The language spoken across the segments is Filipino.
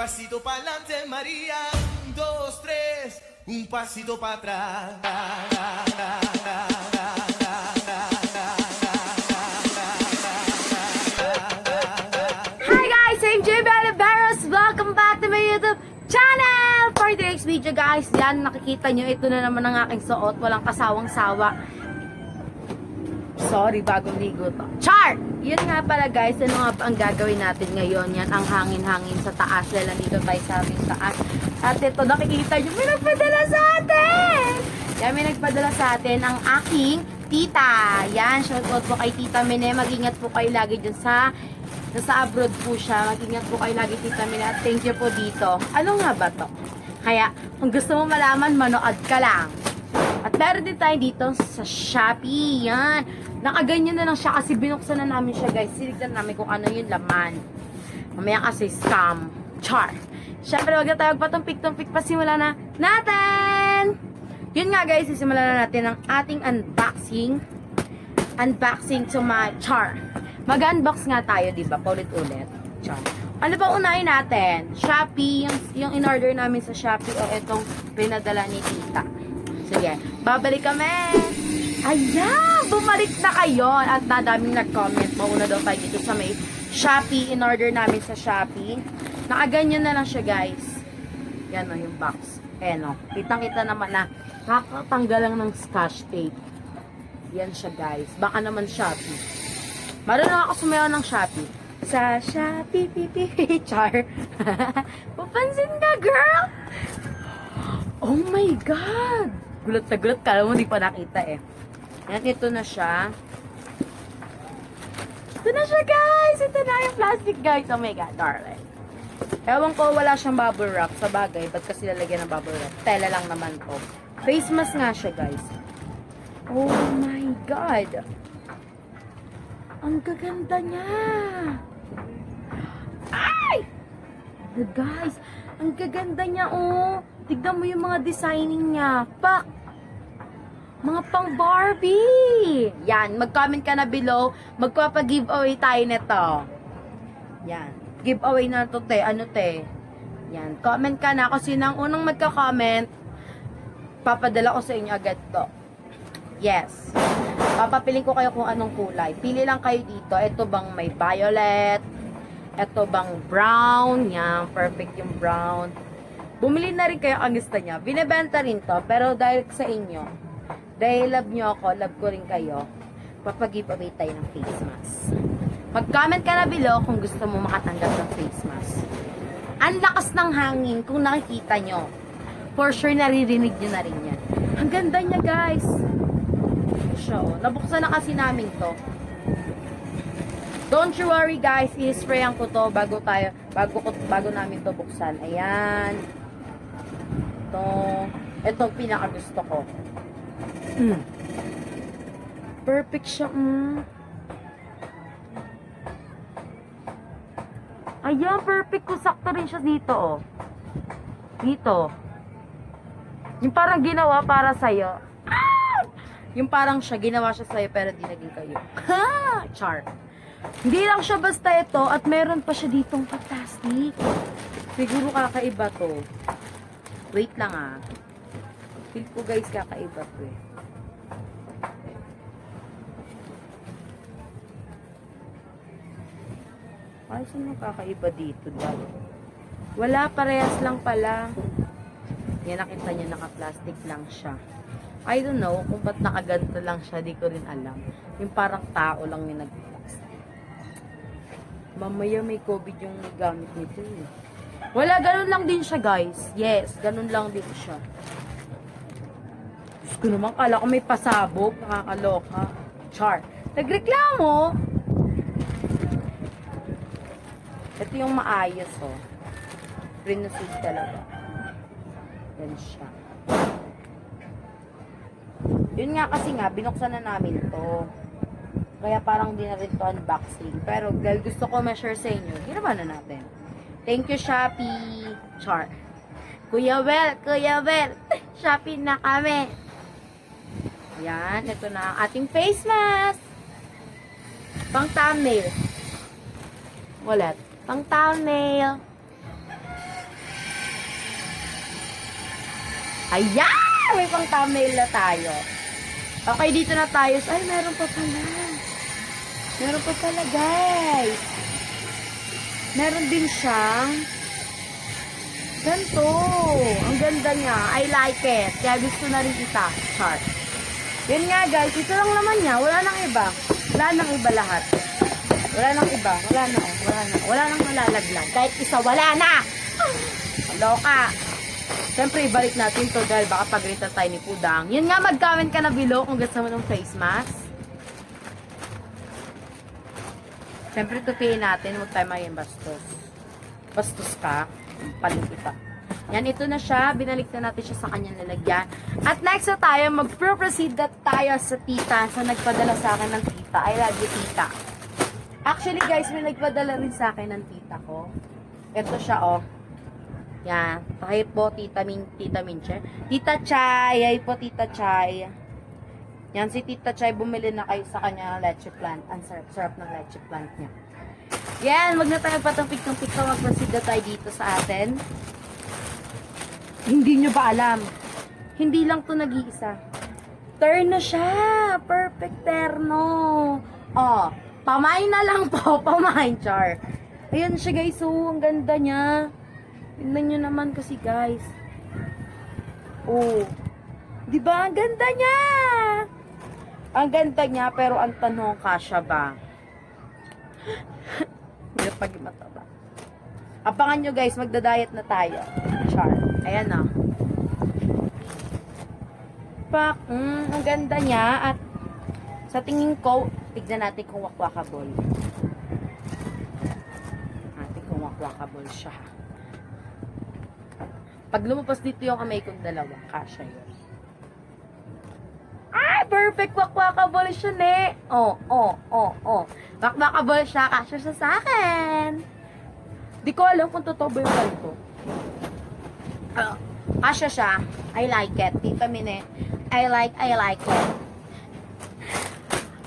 pasito pa'lante María, un, dos, tres, un pasito para atrás. Hi guys, I'm JB Oliveros. Welcome back to my YouTube channel. For today's video guys, yan nakikita nyo, ito na naman ang aking suot. Walang kasawang sawa. Sorry, bagong ligo to. Char! Yun nga pala guys, ano nga ba ang gagawin natin ngayon? Yan ang hangin-hangin sa taas. Dahil nandito tayo sa aming taas. At ito, nakikita nyo, may nagpadala sa atin! Yan, may nagpadala sa atin ang aking tita. Yan, shoutout po kay Tita Mine. Mag-ingat po kayo lagi dyan sa nasa abroad po siya. Mag-ingat po kayo lagi, Tita Mine. At thank you po dito. Ano nga ba to? Kaya, kung gusto mo malaman, manood ka lang. At meron din tayo dito sa Shopee. Yan. Nakaganyan na lang siya kasi binuksan na namin siya guys. Sinignan namin kung ano yung laman. Mamaya kasi scam. Char. Siyempre, wag na tayo magpatumpik-tumpik pa. Simula na natin! Yun nga guys, sisimulan na natin ang ating unboxing. Unboxing to my char. Mag-unbox nga tayo, diba? Paulit-ulit. Char. Ano ba unahin natin? Shopee, yung in-order namin sa Shopee o itong pinadala ni Tita. Sige, babalik kami. Ayan, bumalik na kayo. At nadaming nag-comment. Mauna daw tayo dito sa may Shopee. In-order namin sa Shopee. Nakaganyan na lang siya, guys. Yan o, yung box. Ayan o. Kitang-kita naman na kakatanggal lang ng scotch tape. Yan siya, guys. Baka naman Shopee. Marunong ako sumayaw ng Shopee. Sa Shopee, pipi, char. Papansin ka, girl? Oh my God! Gulat na gulat. Kala mo, di pa nakita eh. Yan, ito na siya. Ito na siya, guys! Ito na yung plastic, guys. Oh my God, darling. Ewan ko, wala siyang bubble wrap. Sa bagay, ba't kasi lalagyan ng bubble wrap? Tela lang naman to. Face mask nga siya, guys. Oh my God! Ang gaganda niya! Ay! Guys, ang gaganda niya, oh! Tignan mo yung mga designing niya. Pak! Mga pang Barbie! Yan, mag-comment ka na below. Magpapa-giveaway tayo nito. Yan. Giveaway na to, te. Ano, te? Yan. Comment ka na. Kasi nang unang magka-comment, papadala ko sa inyo agad to. Yes. Papapiling ko kayo kung anong kulay. Pili lang kayo dito. Ito bang may violet? Ito bang brown? Yan. Perfect yung brown. Bumili na rin kayo ang gusto niya. Binibenta rin to. Pero dahil sa inyo, dahil love nyo ako, love ko rin kayo, papag-giveaway tayo ng face mask. Mag-comment ka na below kung gusto mo makatanggap ng face mask. Ang lakas ng hangin kung nakikita nyo. For sure, naririnig nyo na rin yan. Ang ganda niya, guys. Siya, oh. Nabuksan na kasi namin to. Don't you worry, guys. I-sprayan ko to bago namin to buksan. Ayan. Ito pinaka gusto ko. Perfect siya. Ayan, perfect ko. Sakto rin siya dito, oh. Dito. Yung parang ginawa para sa'yo. Ah! Yung parang siya, ginawa siya sa'yo pero di naging kayo. Ha! Char. Hindi lang siya basta ito at meron pa siya ditong plastic. Siguro kakaiba to. Wait lang ah. Feel ko guys kakaiba to eh. Ay, saan kakaiba dito dahil? Wala, parehas lang pala. Yan, nakita niya naka-plastic lang siya. I don't know kung ba't nakaganto lang siya, di ko rin alam. Yung parang tao lang yung nag-plastic. Mamaya may COVID yung gamit nito eh. Wala, ganun lang din siya guys. Yes, ganun lang din siya. Diyos ko naman, kala ko may pasabog, nakakaloka. Char. Nagreklamo! Ito yung maayos, oh. Rinosid talaga. Yan siya. Yun nga kasi nga, binuksan na namin to. Kaya parang di na rin to unboxing. Pero dahil gusto ko ma-share sa inyo, ginawa na natin. Thank you, Shopee. Char. Kuya Well, Shopee na kami. Yan, ito na ang ating face mask. Pang thumbnail. Wallet. Pang thumbnail. Ayan! May pang thumbnail na tayo. Okay, dito na tayo. Ay, meron pa pala. Meron pa pala, guys. Meron din siyang ganito. Ang ganda niya. I like it. Kaya gusto na rin kita. Chart. Yan nga, guys. Ito lang naman niya. Wala nang iba. Wala nang iba lahat. Wala nang iba. Wala na. Wala na. Wala nang malalaglag. Kahit isa, wala na! Loka. Siyempre, ibalik natin to dahil baka pagalitan tayo ni Pudang. Yun nga, mag-comment ka na below kung gusto mo ng face mask. Siyempre, tupiin natin. Huwag tayo maging bastos. Bastos ka. Palit kita. Yan, ito na siya. Binalik na natin siya sa kanyang lalagyan. At next na tayo, mag-proceed na tayo sa tita sa nagpadala sa akin ng tita. I love you, tita. Actually, guys, may nagpadala rin sa akin ng tita ko. Ito siya, oh. Yan. Pakit po, Tita Minche. Tita Chay. Ay po, Tita Chay. Yan, si Tita Chay, bumili na kayo sa kanya leche plant. Ang sarap ng leche plant niya. Yan, wag na tayo patampik-tampik na mag-proceed na tayo dito sa atin. Hindi nyo ba alam? Hindi lang to nag-iisa. Turn na siya. Perfect terno. Oh, pamain na lang po. Pamain, char. Ayan siya, guys. Oh, ang ganda niya. Tingnan nyo naman kasi, guys. Oh. Diba? Ang ganda niya. Ang ganda niya, pero ang tanong, kasya ba? Hindi pag mataba. Abangan nyo, guys. Magda-diet na tayo. Char. Ayan na. Pak. Ang ganda niya. At sa tingin ko, tignan natin kung wakwakable. Natin kung wakwakable siya. Pag lumabas dito yung kamay kong dalawa, kasya yun. Ah, perfect! Wakwakable siya, ne! Oh. Wakwakable siya, kasya siya sa akin. Di ko alam kung totoo ba yung ganito. Kasya siya. I like it. Tita Mine, I like it.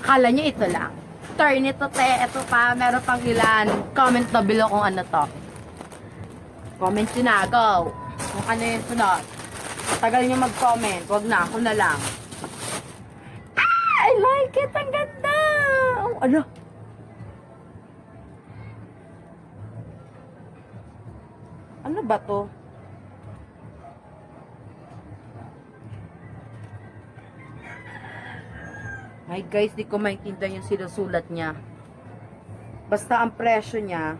Akala nyo ito lang. Turn ito, te. Ito pa. Meron pang ilan. Comment na below kung ano to. Comment yun na. Go. Kung ano yung sunod. Tagal nyo mag-comment. Wag na. Ako na lang. Ah! I like it. Ang ganda. Oh, ano? Ano ba to? Ay guys, di ko maintindihan yung sinusulat niya. Basta ang presyo niya,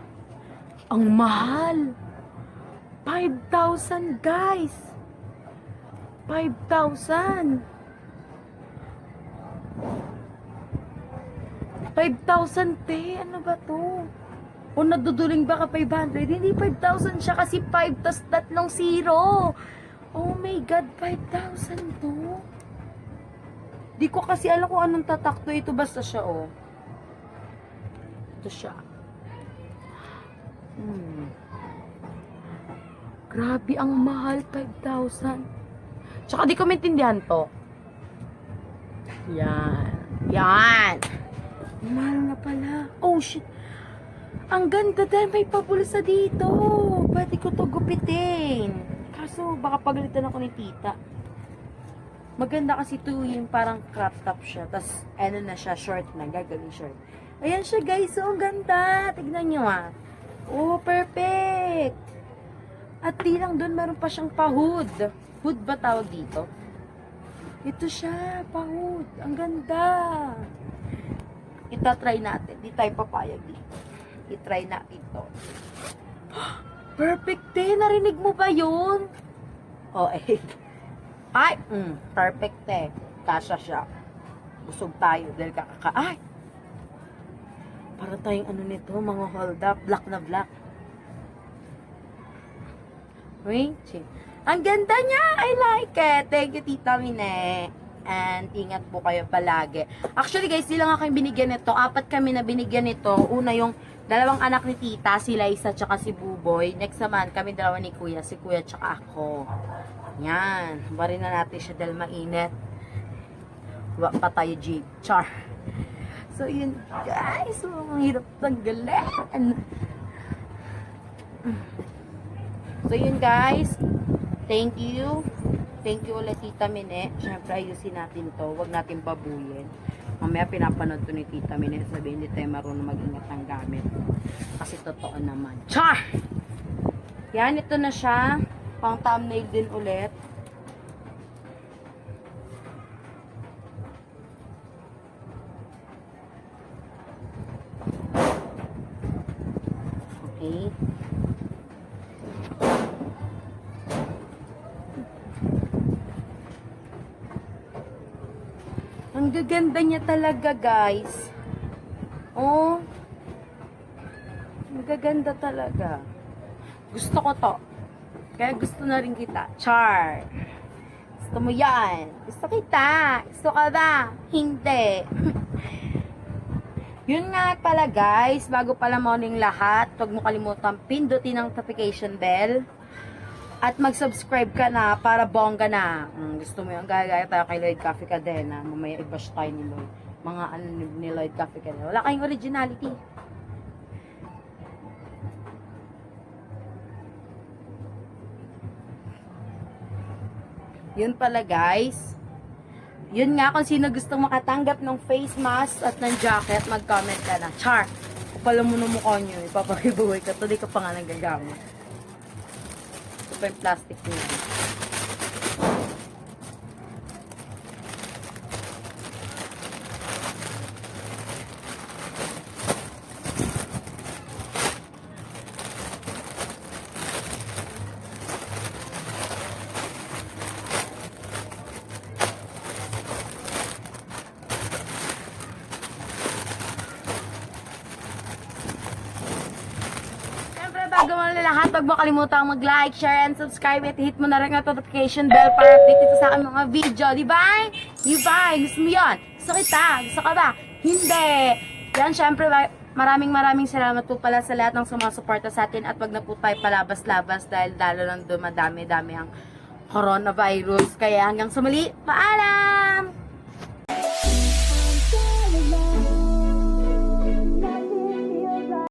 ang mahal. 5,000 guys. 5,000. 5,000 te. Ano ba to? O naduduling ba ka 500? Hindi 5,000 siya kasi 5 tas 3 0. Oh my God, 5,000 to. Di ko kasi alam kung anong tatakto ito. Basta siya, oh. Ito siya. Grabe, ang mahal. 5,000. Tsaka di ko maintindihan to. Yan. Yan. Mahal na pala. Oh, shit. Ang ganda dahil may pabulsa dito. Pwede ko to gupitin. Kaso, baka pagalitan ako ni tita. Maganda kasi ito yung parang crop top siya. Tapos, ano na siya, short na. Gagawin short. Ayan siya, guys. Oh, ang ganda. Tignan nyo, ah. Oh, perfect. At di lang doon, meron pa siyang pa-hood. Hood ba tawag dito? Ito siya, pa-hood. Ang ganda. Ita-try natin. Di tayo papayag dito. I-try natin ito. Perfect, eh. Narinig mo ba yun? Oh, eh. Ay, perfect eh. Kasya siya. Busog tayo dahil ay! Para tayong ano nito, mga hold up. Black na black. Wait. Ang ganda niya! I like it! Thank you, Tita Mine. And ingat po kayo palagi. Actually guys, di lang ako yung binigyan nito. 4 kami na binigyan nito. Una yung 2 anak ni Tita, si Liza tsaka si Buboy. Next naman, kami 2 ni Kuya. Si Kuya tsaka ako. Yan. Barin na natin siya dahil mainit. Huwag pa tayo, G. Char. So, yun, guys. Ang hirap tanggalin. So, yun, guys. Thank you. Thank you ulit, Tita Mine. Siyempre, ayusin natin to. Huwag natin babuyin. Mamaya pinapanood to ni Tita Mine. Sabihin, hindi tayo marunong mag-ingat ng gamit. Kasi totoo naman. Char! Yan, ito na siya. Pang thumbnail din ulit. Okay. Ang gaganda niya talaga, guys. Oh. Ang gaganda talaga. Gusto ko to. Kaya gusto na rin kita. Char. Gusto mo yan. Gusto kita. Gusto ka ba? Hindi. Yun nga pala, guys. Bago pala morning lahat, huwag mo kalimutan pindutin ang notification bell. At mag-subscribe ka na para bongga na. Gusto mo yung gagaya tayo kay Lloyd Cafe Cadena. Mamaya i-bash tayo ni Lloyd. Mga ano ni Lloyd Cafe Cadena. Wala kayong originality. Yun pala, guys. Yun nga, kung sino gustong makatanggap ng face mask at ng jacket, mag-comment ka na. Char! Kapala mo na mukha nyo. Ipapakibuhay ka. Tuloy ka pa nga nagagamit. Ito pa yung plastic niya. Bago mo na lahat, huwag mo kalimutang mag-like, share, and subscribe at hit mo na rin ang notification bell para update ito sa aking mga video. Di ba? Di ba? Gusto mo yun? Gusto kita? Gusto ka ba? Hindi! Yan, syempre, maraming salamat po pala sa lahat ng sumasuporta sa atin at wag na po tayo palabas-labas dahil lalo lang dumadami-dami ang coronavirus. Kaya hanggang sumuli, paalam!